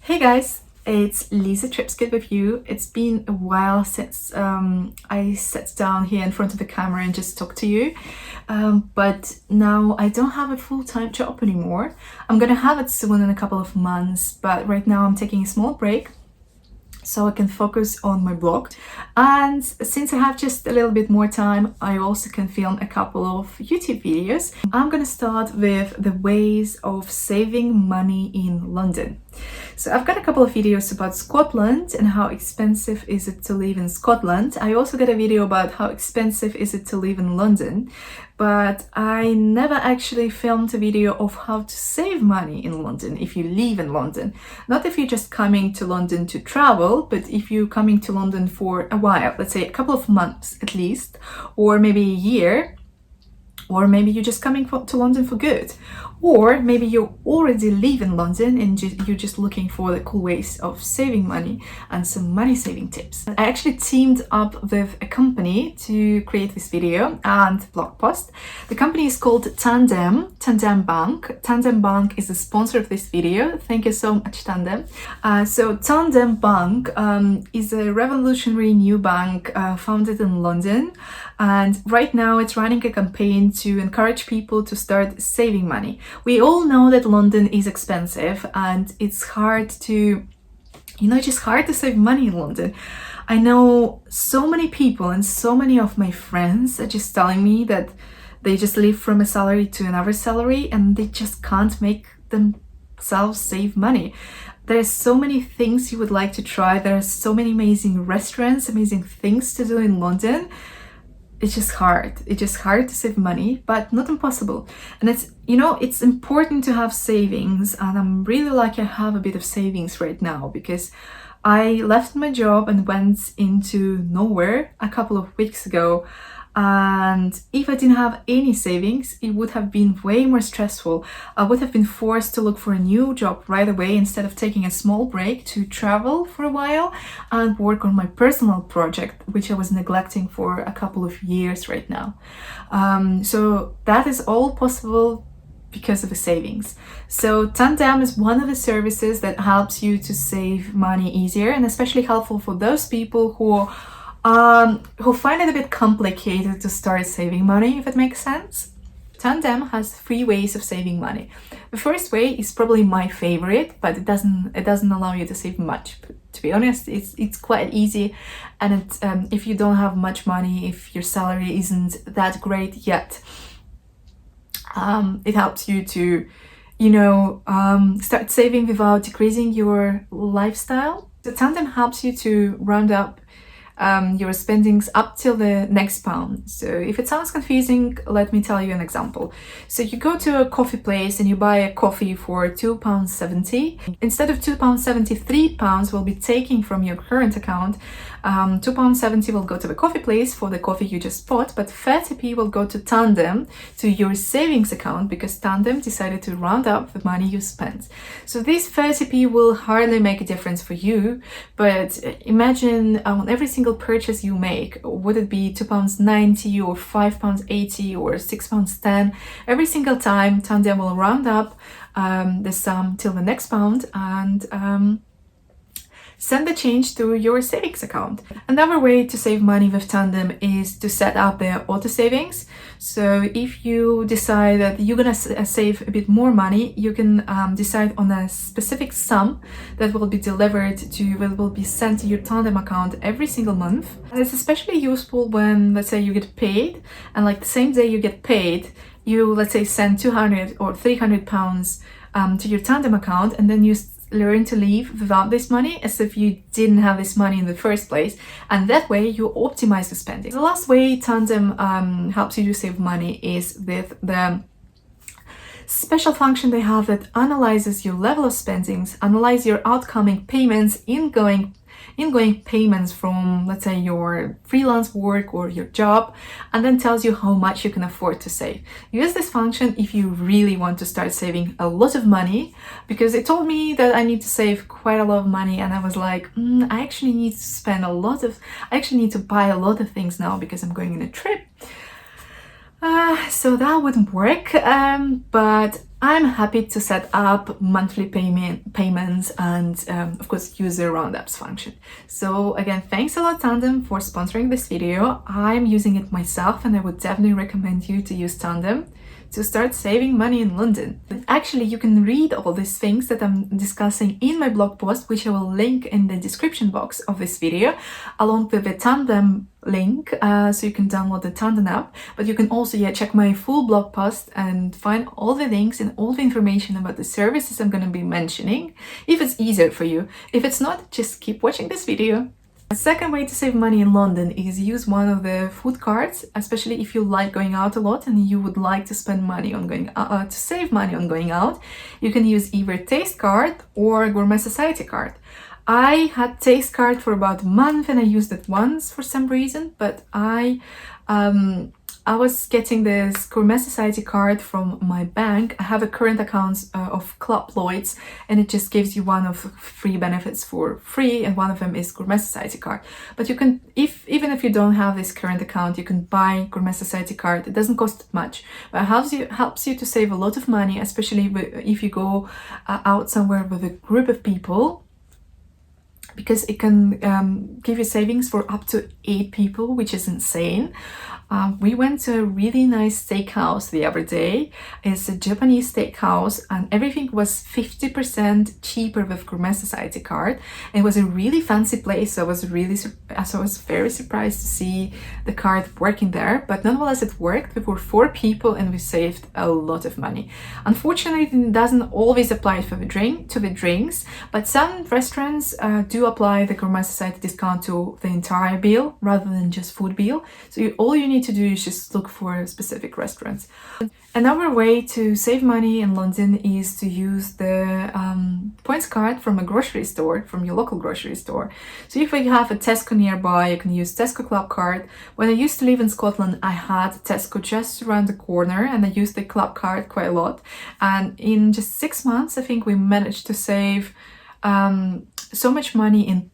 Hey guys, it's Lisa Tripskid with you. It's been a while since I sat down here in front of the camera and just talked to you. But now I don't have a full-time job anymore. I'm gonna have it soon in a couple of months, but right now I'm taking a small break so I can focus on my blog. And since I have just a little bit more time, I also can film a couple of YouTube videos. I'm gonna start with the ways of saving money in London. So I've got a couple of videos about Scotland and how expensive is it to live in Scotland. I also got a video about how expensive is it to live in London, but I never actually filmed a video of how to save money in London if you live in London. Not if you're just coming to London to travel, but if you're coming to London for a while, let's say a couple of months at least, or maybe a year, or maybe you're just coming to London for good, or maybe you already live in London and you're just looking for the cool ways of saving money and some money saving tips. I actually teamed up with a company to create this video and blog post. The company is called Tandem Bank. Tandem Bank is the sponsor of this video. Thank you so much, Tandem. So Tandem Bank is a revolutionary new bank founded in London, and right now it's running a campaign to encourage people to start saving money. We all know that London is expensive and it's hard to, just hard to save money in London. I know so many people and so many of my friends are just telling me that they just live from a salary to another salary and they just can't make themselves save money. There's so many things you would like to try. There are so many amazing restaurants, amazing things to do in London. It's just hard. It's just hard to save money, but not impossible. And it's important to have savings. And I'm really lucky I have a bit of savings right now because I left my job and went into nowhere a couple of weeks ago. And if I didn't have any savings, it would have been way more stressful. I would have been forced to look for a new job right away instead of taking a small break to travel for a while and work on my personal project, which I was neglecting for a couple of years right now. So that is all possible because of the savings. So Tandem is one of the services that helps you to save money easier, and especially helpful for those people who find it a bit complicated to start saving money, if it makes sense. Tandem has 3 ways of saving money. The first way is probably my favorite, but it doesn't allow you to save much. But to be honest, it's quite easy, and if you don't have much money, if your salary isn't that great yet, it helps you to, start saving without decreasing your lifestyle. So Tandem helps you to round up your spendings up till the next pound. So if it sounds confusing, let me tell you an example. So you go to a coffee place and you buy a coffee for £2.70. Instead of £2.70, £3 will be taken from your current account. £2.70 will go to the coffee place for the coffee you just bought, but 30p will go to Tandem, to your savings account, because Tandem decided to round up the money you spent. So this 30p will hardly make a difference for you, but imagine on every single purchase you make, would it be £2.90 or £5.80 or £6.10? Every single time Tandem will round up the sum till the next pound and send the change to your savings account. Another way to save money with Tandem is to set up their auto savings. So if you decide that you're gonna save a bit more money, you can decide on a specific sum that will be will be sent to your Tandem account every single month. And it's especially useful when, let's say, you get paid, and like the same day you get paid, you, let's say, send 200 or 300 pounds to your Tandem account, and then you learn to live without this money as if you didn't have this money in the first place, and that way you optimize the spending. The last way Tandem helps you to save money is with the special function they have that analyzes your level of spendings, analyze your outgoing payments, ingoing payments from, let's say, your freelance work or your job, and then tells you how much you can afford to save. Use this function if you really want to start saving a lot of money, because it told me that I need to save quite a lot of money, and I was like, I actually need to buy a lot of things now because I'm going on a trip. So that wouldn't work, but I'm happy to set up monthly payments and of course use the roundups function. So again, thanks a lot Tandem for sponsoring this video. I'm using it myself and I would definitely recommend you to use Tandem to start saving money in London. Actually, you can read all these things that I'm discussing in my blog post, which I will link in the description box of this video, along with the Tandem link, so you can download the Tandem app. But you can also check my full blog post and find all the links and all the information about the services I'm going to be mentioning, if it's easier for you. If it's not, just keep watching this video. A second way to save money in London is use one of the food cards, especially if you like going out a lot and you would like to spend money on going to save money on going out. You can use either Taste Card or Gourmet Society card. I had Taste Card for about a month and I used it once for some reason, but I was getting this Gourmet Society card from my bank. I have a current account of Club Lloyd's and it just gives you one of free benefits for free, and one of them is Gourmet Society card. But you can, even if you don't have this current account, you can buy Gourmet Society card. It doesn't cost much, but it helps you to save a lot of money, especially if you go out somewhere with a group of people, because it can give you savings for up to 8 people, which is insane. We went to a really nice steakhouse the other day. It's a Japanese steakhouse and everything was 50% cheaper with Gourmet Society card. It was a really fancy place, so I was very surprised to see the card working there, but nonetheless it worked. We were 4 people and we saved a lot of money. Unfortunately, it doesn't always apply to the drinks, but some restaurants do apply the Gourmet Society discount to the entire bill rather than just food bill. So all you need to do is just look for specific restaurants. Another way to save money in London is to use the points card from a grocery store, from your local grocery store. So if you have a Tesco nearby, you can use Tesco Club card. When I used to live in Scotland, I had Tesco just around the corner and I used the Club card quite a lot. And in just 6 months, I think we managed to save so much money in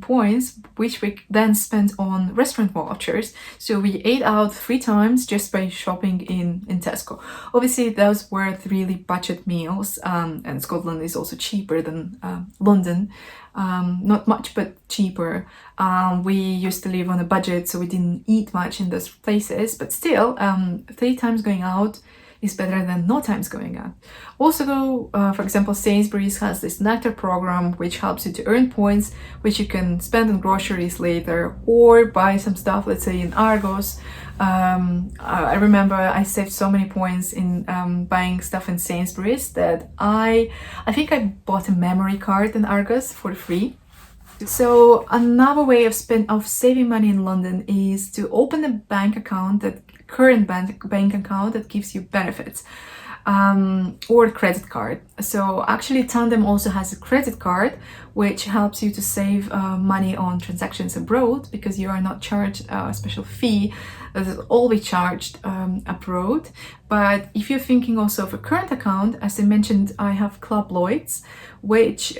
points, which we then spent on restaurant vouchers. So we ate out 3 times just by shopping in Tesco. Obviously, those were really budget meals, and Scotland is also cheaper than London. Not much, but cheaper. We used to live on a budget, so we didn't eat much in those places, but still, 3 times going out is better than no times going out. Also, for example, Sainsbury's has this Nectar program which helps you to earn points which you can spend on groceries later or buy some stuff, let's say in Argos. I remember I saved so many points in buying stuff in Sainsbury's that I think I bought a memory card in Argos for free. So another way of saving money in London is to open a bank account, current bank account that gives you benefits, or credit card. So actually Tandem also has a credit card which helps you to save money on transactions abroad, because you are not charged a special fee that is always charged abroad. But if you're thinking also of a current account, as I mentioned, I have Club Lloyd's, which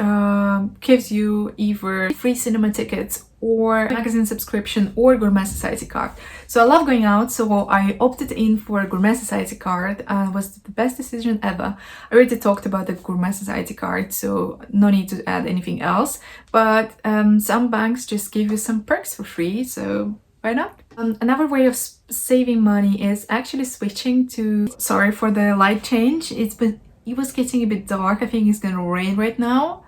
gives you either free cinema tickets or magazine subscription or Gourmet Society card. So I love going out, so I opted in for a Gourmet Society card. It was the best decision ever. I already talked about the Gourmet Society card, so no need to add anything else. But some banks just give you some perks for free, so why not? Another way of saving money is actually switching to... Sorry for the light change. It was getting a bit dark. I think it's gonna rain right now.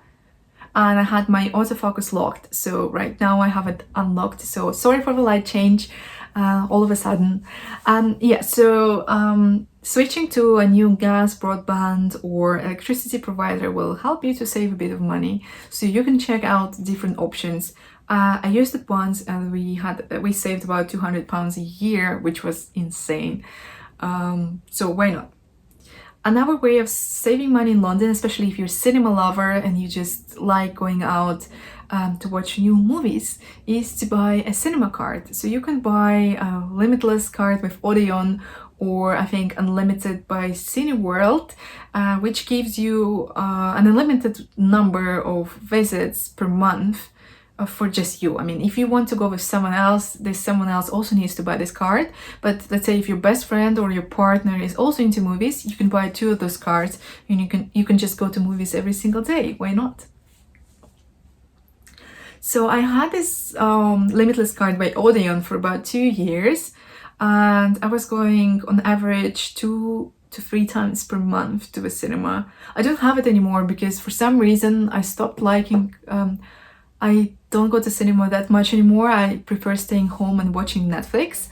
And I had my autofocus locked, so right now I have it unlocked, so sorry for the light change all of a sudden. Switching to a new gas, broadband or electricity provider will help you to save a bit of money, so you can check out different options. I used it once and we saved about £200 a year, which was insane, so why not? Another way of saving money in London, especially if you're a cinema lover and you just like going out to watch new movies, is to buy a cinema card. So you can buy a limitless card with Odeon, or I think unlimited by Cineworld, which gives you an unlimited number of visits per month for just you. I mean, if you want to go with someone else, this someone else also needs to buy this card. But let's say if your best friend or your partner is also into movies, you can buy 2 of those cards, and you can just go to movies every single day. Why not? So I had this limitless card by Odeon for about 2 years, and I was going on average 2 to 3 times per month to the cinema. I don't have it anymore because for some reason I stopped liking. I don't go to cinema that much anymore. I prefer staying home and watching Netflix.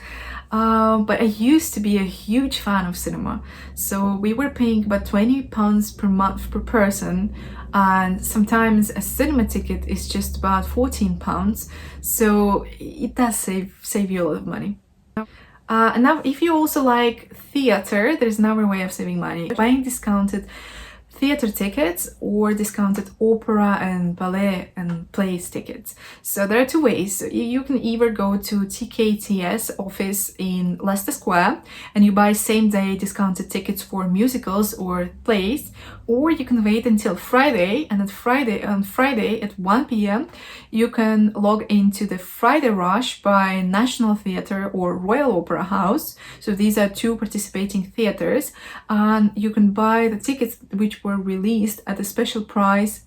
But I used to be a huge fan of cinema. So we were paying about £20 per month per person, and sometimes a cinema ticket is just about £14. So it does save you a lot of money. And now if you also like theater, there's another way of saving money. Buying discounted theater tickets or discounted opera and ballet and plays tickets. So there are 2 ways. So you can either go to TKTS office in Leicester Square and you buy same day discounted tickets for musicals or plays, or you can wait until Friday, and on Friday at 1 p.m. you can log into the Friday Rush by National Theatre or Royal Opera House. So these are 2 participating theatres, and you can buy the tickets which were released at a special price.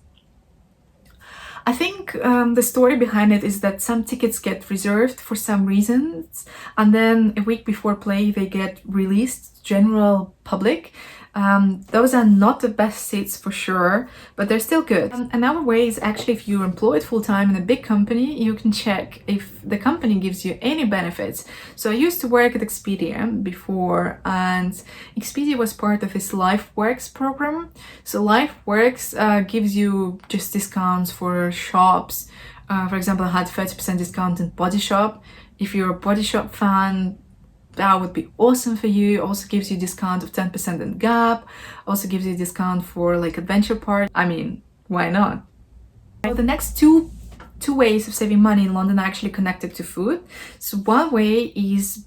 I think the story behind it is that some tickets get reserved for some reasons, and then a week before play they get released to general public. Those are not the best seats for sure, but they're still good. Another way is actually if you're employed full-time in a big company, you can check if the company gives you any benefits. So I used to work at Expedia before, and Expedia was part of this LifeWorks program. So LifeWorks gives you just discounts for shops. For example, I had 30% discount in Body Shop. If you're a Body Shop fan, that would be awesome for you. Also gives you discount of 10% in Gap. Also gives you a discount for like Adventure Park. I mean, why not? So the next two ways of saving money in London are actually connected to food. So one way is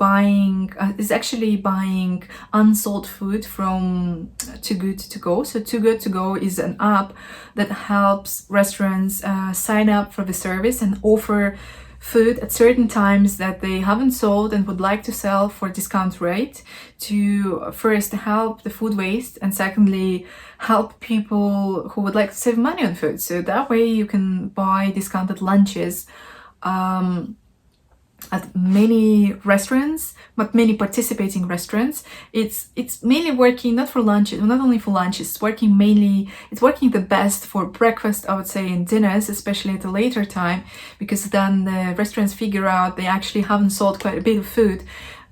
actually buying unsold food from Too Good To Go. So Too Good To Go is an app that helps restaurants sign up for the service and offer food at certain times that they haven't sold and would like to sell for a discount rate, to first help the food waste and secondly help people who would like to save money on food. So that way you can buy discounted lunches at many restaurants, but many participating restaurants. It's mainly working not only for lunch, it's working the best for breakfast, I would say, and dinners, especially at a later time, because then the restaurants figure out they actually haven't sold quite a bit of food,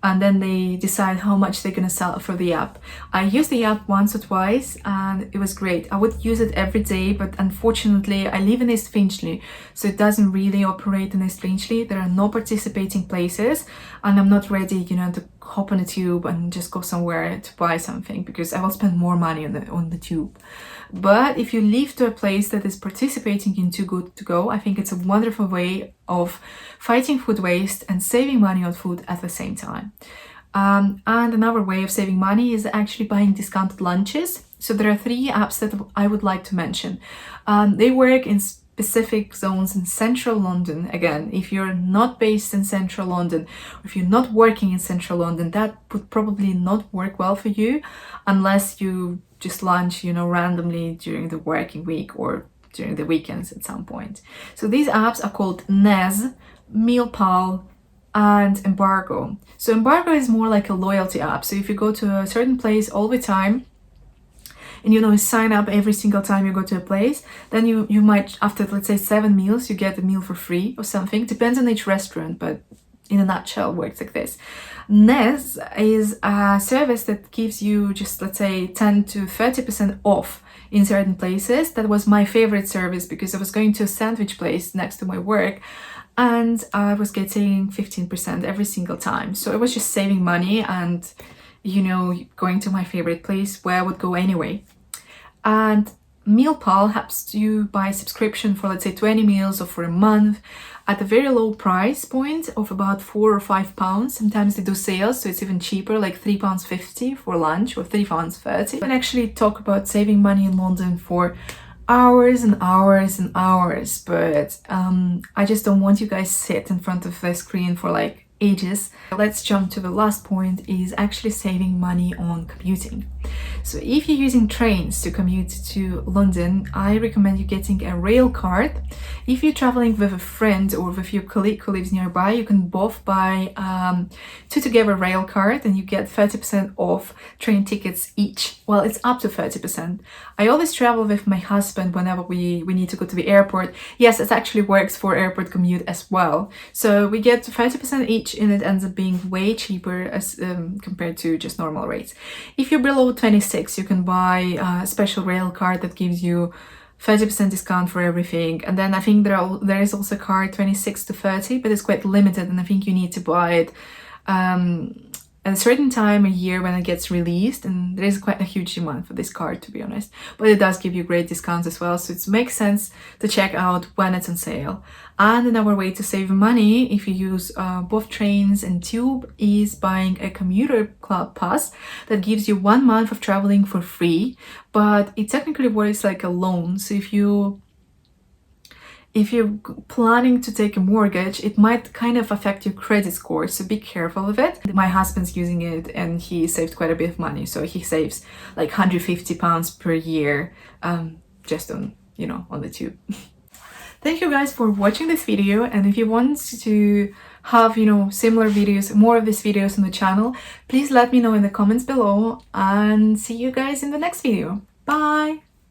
and then they decide how much they're gonna sell for the app. I used the app once or twice and it was great. I would use it every day, but unfortunately I live in East Finchley, so it doesn't really operate in East Finchley. There are no participating places, and I'm not ready, to hop on a tube and just go somewhere to buy something, because I will spend more money on the tube. But if you live to a place that is participating in Too Good To Go, I think it's a wonderful way of fighting food waste and saving money on food at the same time. And another way of saving money is actually buying discounted lunches. So there are 3 apps that I would like to mention. They work in specific zones in central London. Again, if you're not based in central London, or if you're not working in central London, that would probably not work well for you unless you just lunch, randomly during the working week or during the weekends at some point. So these apps are called Nez, MealPal, and Embargo. So Embargo is more like a loyalty app. So if you go to a certain place all the time, and you sign up every single time you go to a place, then you might, after let's say 7 meals, you get a meal for free or something. Depends on each restaurant, but in a nutshell works like this. Nez is a service that gives you just, let's say, 10 to 30% off in certain places. That was my favorite service because I was going to a sandwich place next to my work and I was getting 15% every single time. So it was just saving money and, going to my favorite place where I would go anyway. And MealPal helps you buy subscription for, let's say, 20 meals or for a month at a very low price point of about £4 or £5. Sometimes they do sales, so it's even cheaper, like £3.50 for lunch or £3.30. We can actually talk about saving money in London for hours and hours and hours, but I just don't want you guys sit in front of the screen for like ages. Let's jump to the last point, is actually saving money on commuting. So if you're using trains to commute to London, I recommend you getting a rail card. If you're traveling with a friend or with your colleague who lives nearby, you can both buy two together rail card and you get 30% off train tickets each. Well, it's up to 30%. I always travel with my husband whenever we need to go to the airport. Yes, it actually works for airport commute as well. So we get 30% each and it ends up being way cheaper as compared to just normal rates. If you're below 26, you can buy a special rail card that gives you 30% discount for everything. And then I think there is also a card 26 to 30, but it's quite limited, and I think you need to buy it at a certain time a year when it gets released, and there is quite a huge demand for this card, to be honest, but it does give you great discounts as well, so it makes sense to check out when it's on sale. And another way to save money if you use both trains and tube is buying a commuter club pass that gives you 1 month of traveling for free, but it technically works like a loan. So if you're planning to take a mortgage, it might kind of affect your credit score, so be careful of it. My husband's using it and he saved quite a bit of money, so he saves like £150 per year just on, on the tube. Thank you guys for watching this video, and if you want to have, similar videos, more of these videos on the channel, please let me know in the comments below, and see you guys in the next video. Bye!